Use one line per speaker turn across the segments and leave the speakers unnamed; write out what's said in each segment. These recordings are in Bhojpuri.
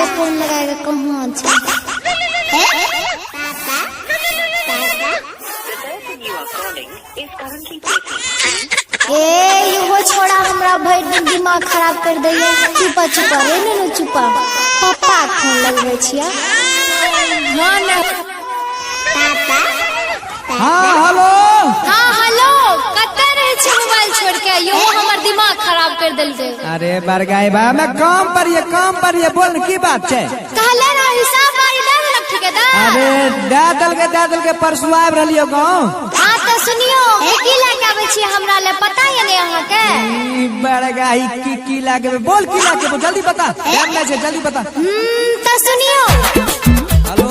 लगाएगा फोन लगाएगा कहाँ अच्छा। ए वो छोड़ा हमरा भर दिमाग खराब कर दैया। चुपा चुपा रे ननु चुपा पापा फोन लगबै छिया।
हाँ हेलो।
हाँ हेलो कत्ते रहे छी मोबाइल छोड़ के यो हमर दिमाग खराब कर देल दे।
अरे बरगाई बा मैं काम पर ये बोल की बात छे।
कहले ना हिसाब बारी दे देलक ठेकेदार।
अरे दे दल के परसू आब रहलियो गांव।
हां तो सुनियो की लेके आबै छी हमरा ले पता है ने अहाँ के।
बरगाई की लागे बोल की लागे जल्दी बता। टाइम नहीं छे जल्दी बता।
तो सुनियो
हेलो।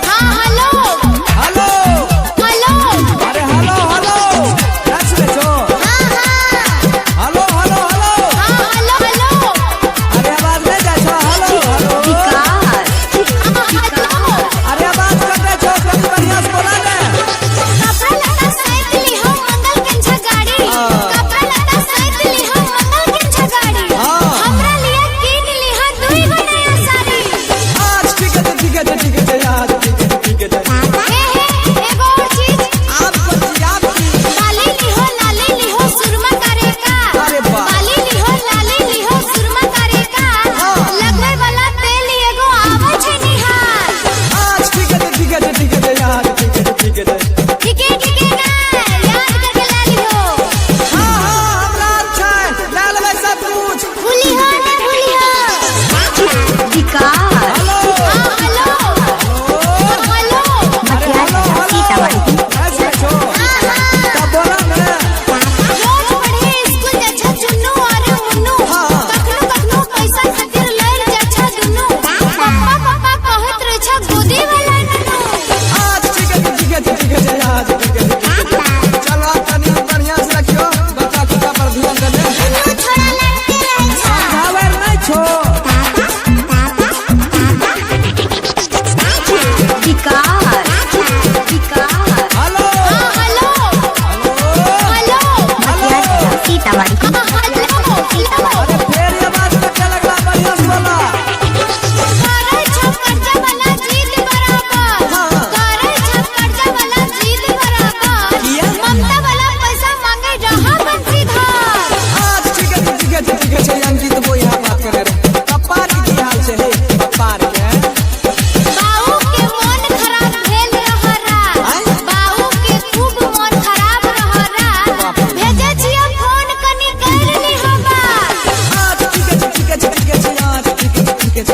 हां हेलो
हेलो
हेलो।
अरे हेलो हेलो कैसे छो।
हां हां
हेलो हेलो हेलो।
हां हेलो हेलो।
अरे आवाज नहीं जा छो। हेलो हेलो अरे आवाज कटे छो कभी बढ़िया से बोला ने।
कपड़ा लता सहित ली हो मंगल के गाड़ी। कपड़ा लता सहित ली हो मंगल के गाड़ी। हमरा लिए कीन ली हो दुई गो नया साड़ी।
आज ठीक है यार ठीक है।
एगो और चीज लाली ली हो सुरमा करे का।
अरे वाह।
लाली ली हो सुरमा करे का। लगने वाला तेल एगो आवे छे निहार।
आज ठीक है यार ठीक है।
ठीक है ना याद करके ला ली हो।
हाँ हमरा अच्छा है लाल में सब कुछ।
भूली हो ना भूली हो।
हेलो
हाँ हेलो हेलो।
अरे हेलो कैसे छो। तब बोला ने।
रोज पढ़े स्कूल जा चुन्नू और मुन्नू। कखनो पैसा खातिर लड़ जा दुन्नू। पापा कहत रहे छ गोदी वाला नन्नू।
आज ठीक है यार ठीक है। चलो तनी बढ़िया से रखियो बच्चा कुत्ता पर ध्यान देने।
तू छोड़ा लड़के रहे छ।
खबर नहीं छो। हेलो
हेलो हेलो
अरे फिर ये बात क्या लगला बढ़िया से बोला।
करे छ कर्जा वाला जीत बराबर। करे छ कर्जा वाला जीत बराबर। ममता वाला पैसा मांगे रहा बंसीधर।
आज ठीक है अंकित वो यहाँ बात करे रहे। कपार की हाल से है कपार के।
बाऊ के मन खराब भेल रहरा। बाऊ के खूब मन खराब रहरा। भेजे छियो फोन कनी कर ली हवा।
आज ठीक है यार ठीक है।